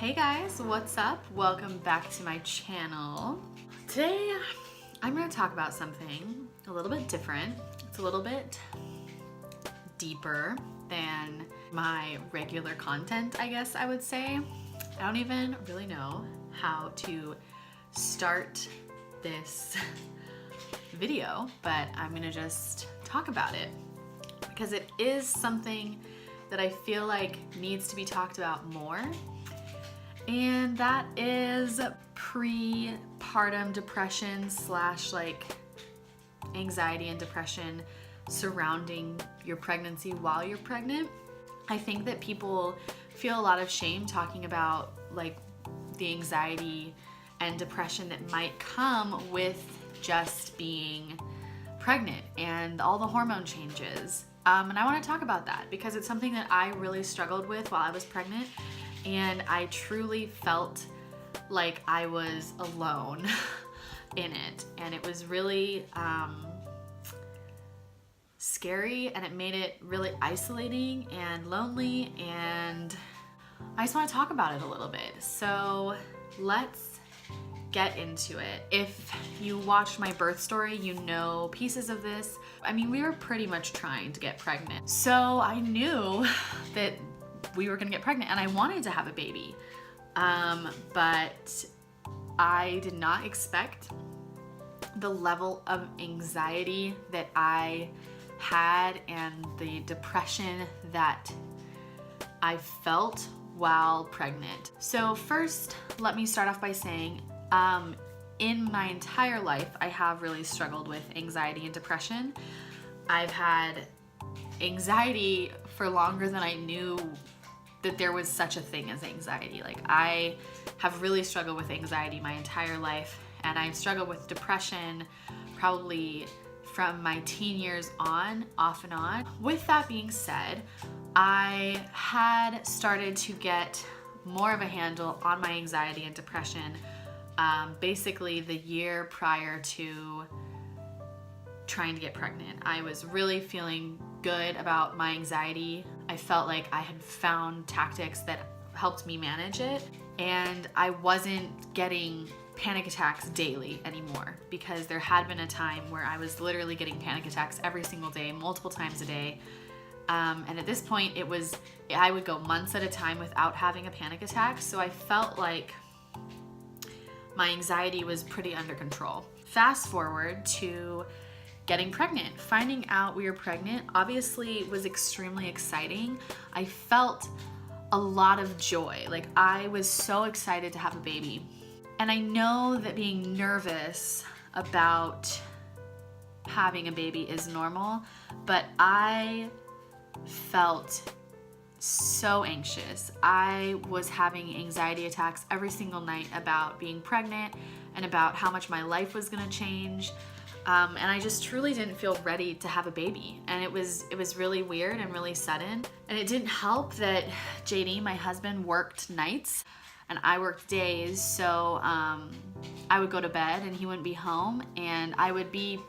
Hey guys, what's up? Welcome back to my channel. Today, I'm going to talk about something a little bit different. It's a little bit deeper than my regular content, I guess I would say. I don't even really know how to start this video, but I'm going to just talk about it because it is something that I feel like needs to be talked about more. And that is pre-partum depression / like anxiety and depression surrounding your pregnancy while you're pregnant. I think that people feel a lot of shame talking about like the anxiety and depression that might come with just being pregnant and all the hormone changes. And I want to talk about that because it's something that I really struggled with while I was pregnant. And I truly felt like I was alone in it. And it was really scary, and it made it really isolating and lonely. And I just want to talk about it a little bit. So let's get into it. If you watched my birth story, you know pieces of this. I mean, we were pretty much trying to get pregnant. So I knew that we were gonna get pregnant and I wanted to have a baby. But I did not expect the level of anxiety that I had and the depression that I felt while pregnant. So first, let me start off by saying, in my entire life, I have really struggled with anxiety and depression. I've had anxiety for longer than I knew that there was such a thing as anxiety. Like, I have really struggled with anxiety my entire life, and I've struggled with depression probably from my teen years on, off and on. With that being said, I had started to get more of a handle on my anxiety and depression basically the year prior to trying to get pregnant. I was really feeling good about my anxiety. I felt like I had found tactics that helped me manage it, and I wasn't getting panic attacks daily anymore, because there had been a time where I was literally getting panic attacks every single day, multiple times a day. And at this point, I would go months at a time without having a panic attack, so I felt like my anxiety was pretty under control. Fast forward to getting pregnant. Finding out we were pregnant obviously was extremely exciting. I felt a lot of joy. Like, I was so excited to have a baby. And I know that being nervous about having a baby is normal, but I felt so anxious. I was having anxiety attacks every single night about being pregnant and about how much my life was gonna change. And I just truly didn't feel ready to have a baby. And it was really weird and really sudden. And it didn't help that JD, my husband, worked nights and I worked days. So I would go to bed and he wouldn't be home, and I would be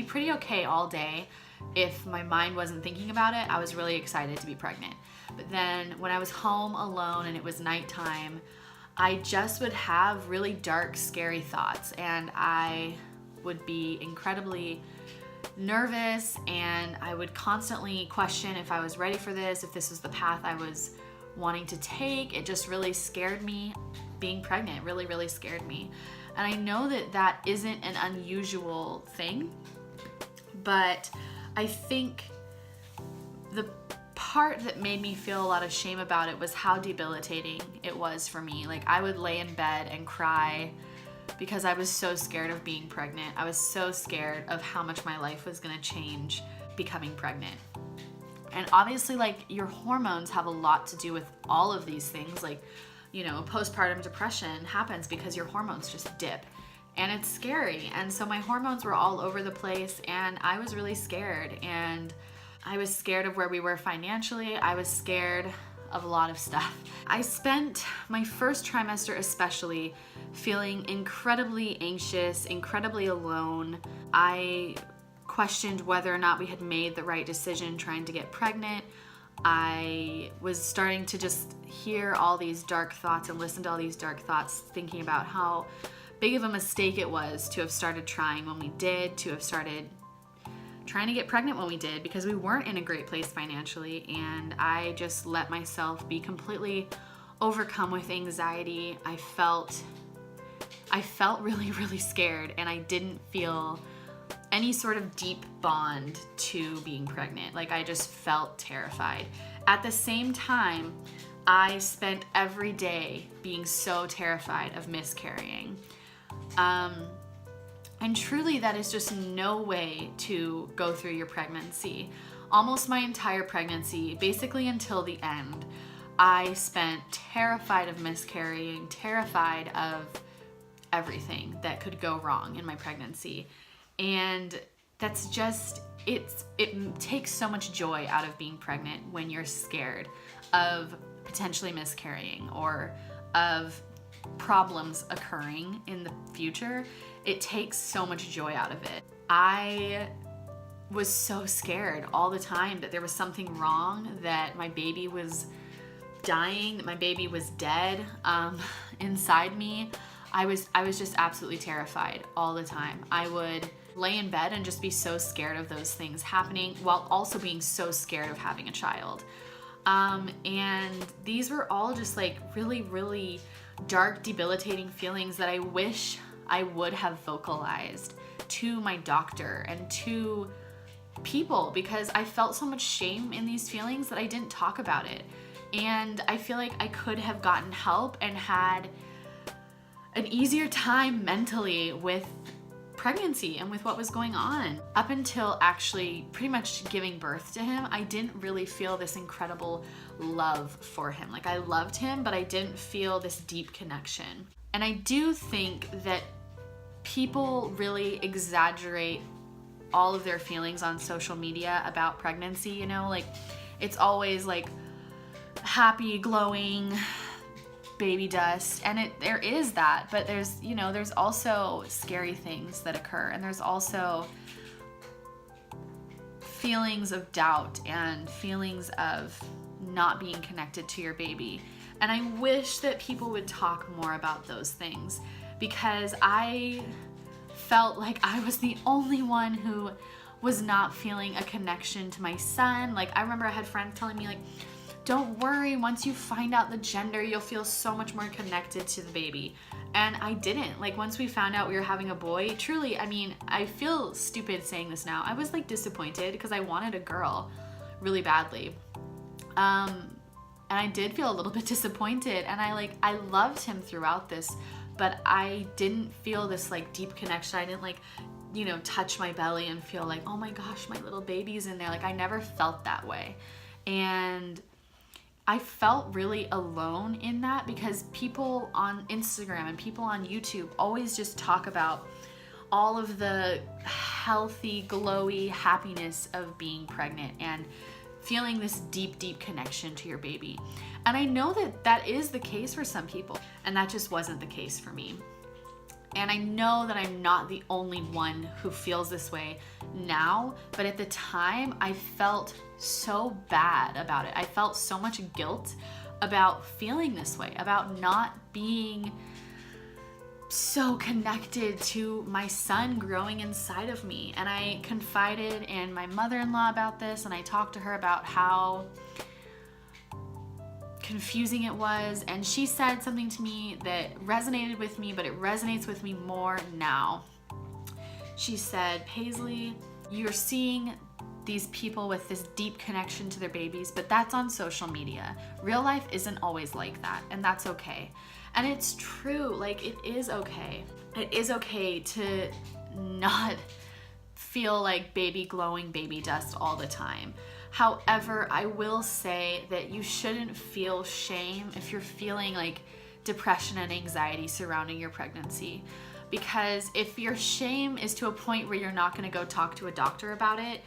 pretty okay all day. If my mind wasn't thinking about it, I was really excited to be pregnant. But then when I was home alone and it was nighttime, I just would have really dark, scary thoughts, and I would be incredibly nervous, and I would constantly question if I was ready for this, if this was the path I was wanting to take. It just really scared me. Being pregnant really, really scared me. And I know that that isn't an unusual thing, but I think the part that made me feel a lot of shame about it was how debilitating it was for me. Like, I would lay in bed and cry because I was so scared of being pregnant. I was so scared of how much my life was gonna change becoming pregnant. And obviously, like, your hormones have a lot to do with all of these things. Like, you know, postpartum depression happens because your hormones just dip, and it's scary. And so my hormones were all over the place, and I was really scared. And I was scared of where we were financially. I was scared of a lot of stuff. I spent my first trimester especially feeling incredibly anxious, incredibly alone. I questioned whether or not we had made the right decision trying to get pregnant. I was starting to just hear all these dark thoughts and listen to all these dark thoughts, thinking about how big of a mistake it was to have started trying when we did, to have started trying to get pregnant when we did, because we weren't in a great place financially, and I just let myself be completely overcome with anxiety. I felt really, really scared, and I didn't feel any sort of deep bond to being pregnant. Like, I just felt terrified. At the same time, I spent every day being so terrified of miscarrying. And truly, that is just no way to go through your pregnancy. Almost my entire pregnancy, basically until the end, I spent terrified of miscarrying, terrified of everything that could go wrong in my pregnancy. And that's just, it takes so much joy out of being pregnant when you're scared of potentially miscarrying or of problems occurring in the future. It takes so much joy out of it. I was so scared all the time that there was something wrong, that my baby was dying, that my baby was dead inside me. I was just absolutely terrified all the time. I would lay in bed and just be so scared of those things happening, while also being so scared of having a child. And these were all just like really, really dark, debilitating feelings that I wish I would have vocalized to my doctor and to people, because I felt so much shame in these feelings that I didn't talk about it. And I feel like I could have gotten help and had an easier time mentally with pregnancy and with what was going on. Up until actually pretty much giving birth to him, I didn't really feel this incredible love for him. Like, I loved him, but I didn't feel this deep connection. And I do think that people really exaggerate all of their feelings on social media about pregnancy, you know? Like, it's always like happy, glowing baby dust, and there is that, but there's also scary things that occur, and there's also feelings of doubt and feelings of not being connected to your baby. And I wish that people would talk more about those things, because I felt like I was the only one who was not feeling a connection to my son. Like, I remember I had friends telling me, like, don't worry, once you find out the gender, you'll feel so much more connected to the baby. And I didn't. Like, once we found out we were having a boy, truly, I mean, I feel stupid saying this now. I was like disappointed because I wanted a girl really badly. And I did feel a little bit disappointed, and I loved him throughout this, but I didn't feel this like deep connection. I didn't touch my belly and feel like, oh my gosh, my little baby's in there. Like, I never felt that way. And I felt really alone in that, because people on Instagram and people on YouTube always just talk about all of the healthy, glowy happiness of being pregnant and feeling this deep, deep connection to your baby. And I know that that is the case for some people, and that just wasn't the case for me. And I know that I'm not the only one who feels this way now, but at the time I felt so bad about it. I felt so much guilt about feeling this way, about not being so connected to my son growing inside of me. And I confided in my mother-in-law about this, and I talked to her about how confusing it was, and she said something to me that resonated with me, but it resonates with me more now. She said, Paisley, you're seeing these people with this deep connection to their babies, but that's on social media. Real life isn't always like that, and that's okay. And it's true, like, it is okay. It is okay to not feel like baby glowing baby dust all the time. However, I will say that you shouldn't feel shame if you're feeling like depression and anxiety surrounding your pregnancy. Because if your shame is to a point where you're not going to go talk to a doctor about it,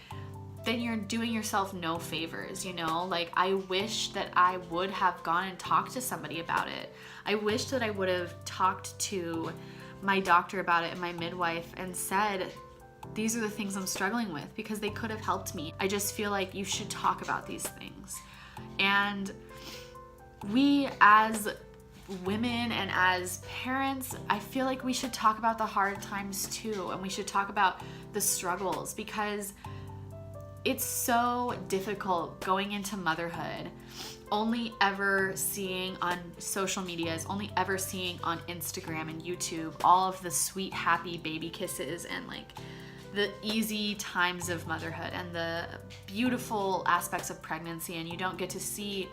then you're doing yourself no favors, you know? Like, I wish that I would have gone and talked to somebody about it. I wish that I would have talked to my doctor about it and my midwife and said, these are the things I'm struggling with, because they could have helped me. I just feel like you should talk about these things. And we as women and as parents, I feel like we should talk about the hard times too, and we should talk about the struggles, because it's so difficult going into motherhood, only ever seeing on social medias, only ever seeing on Instagram and YouTube all of the sweet, happy baby kisses and like the easy times of motherhood and the beautiful aspects of pregnancy, and you don't get to see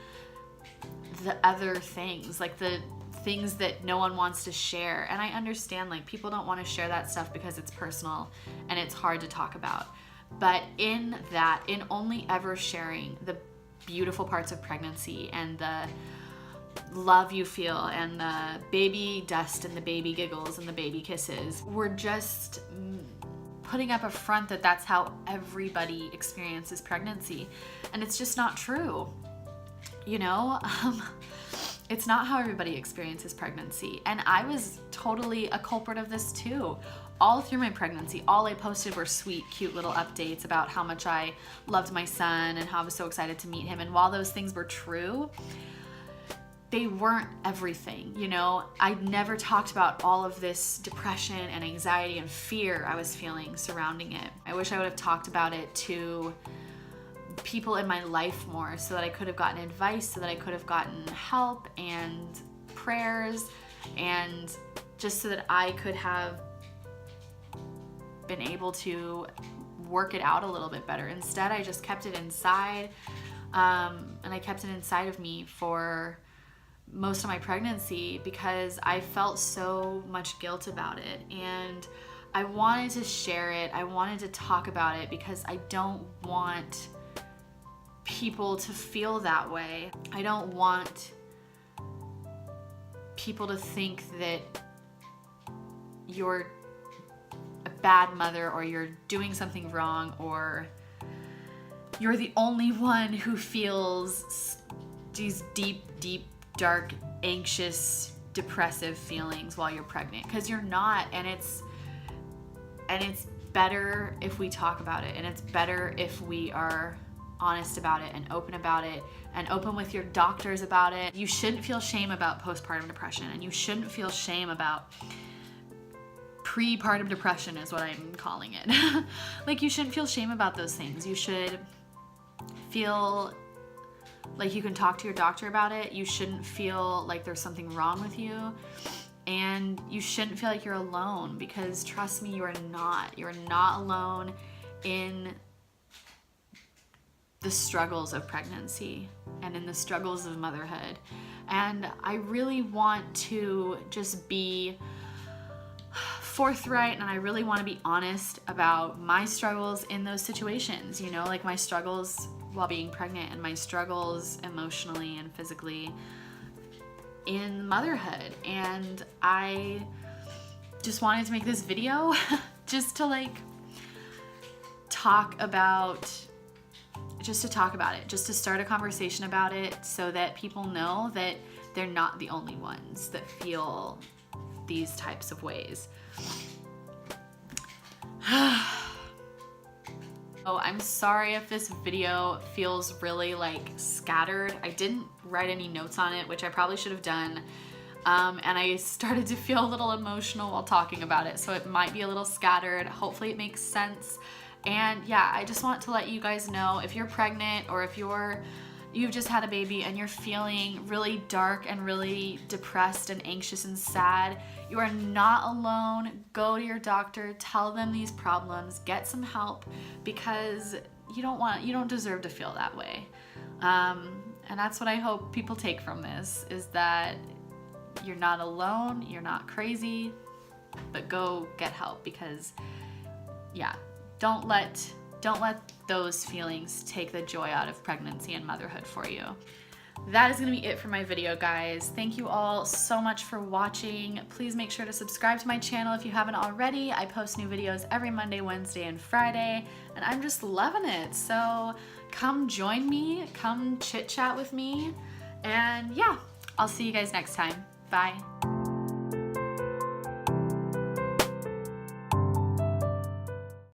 the other things, like the things that no one wants to share. And I understand, like, people don't want to share that stuff because it's personal and it's hard to talk about. But in only ever sharing the beautiful parts of pregnancy and the love you feel and the baby dust and the baby giggles and the baby kisses, we're just putting up a front that that's how everybody experiences pregnancy. And it's just not true. You know, it's not how everybody experiences pregnancy. And I was totally a culprit of this too. All through my pregnancy, all I posted were sweet, cute little updates about how much I loved my son and how I was so excited to meet him. And while those things were true, they weren't everything, you know? I never talked about all of this depression and anxiety and fear I was feeling surrounding it. I wish I would have talked about it to people in my life more, so that I could have gotten advice, so that I could have gotten help and prayers, and just so that I could have been able to work it out a little bit better. Instead, I just kept it inside, and I kept it inside of me for most of my pregnancy because I felt so much guilt about it, and I wanted to share it. I wanted to talk about it because I don't want people to feel that way. I don't want people to think that you're a bad mother or you're doing something wrong or you're the only one who feels these deep, deep, dark, anxious, depressive feelings while you're pregnant, because you're not. And it's better if we talk about it, and it's better if we are honest about it and open with your doctors about it. You shouldn't feel shame about postpartum depression, and you shouldn't feel shame about pre-partum depression is what I'm calling it. Like, you shouldn't feel shame about those things. You should feel like you can talk to your doctor about it. You shouldn't feel like there's something wrong with you, and you shouldn't feel like you're alone, because trust me, you are not. You're not alone in the struggles of pregnancy and in the struggles of motherhood. And I really want to just be forthright, and I really want to be honest about my struggles in those situations, you know, like my struggles while being pregnant and my struggles emotionally and physically in motherhood. And I just wanted to make this video just to talk about it, just to start a conversation about it, so that people know that they're not the only ones that feel these types of ways. Oh, I'm sorry if this video feels really scattered. I didn't write any notes on it, which I probably should have done. And I started to feel a little emotional while talking about it, so it might be a little scattered. Hopefully it makes sense. And yeah, I just want to let you guys know, if you're pregnant or if you've just had a baby and you're feeling really dark and really depressed and anxious and sad, you are not alone. Go to your doctor, tell them these problems, get some help, because you don't deserve to feel that way. And that's what I hope people take from this, is that you're not alone, you're not crazy, but go get help, because yeah, don't let those feelings take the joy out of pregnancy and motherhood for you. That is going to be it for my video, guys. Thank you all so much for watching. Please make sure to subscribe to my channel if you haven't already. I post new videos every Monday, Wednesday, and Friday, and I'm just loving it. So come join me, come chit chat with me, and yeah, I'll see you guys next time. Bye.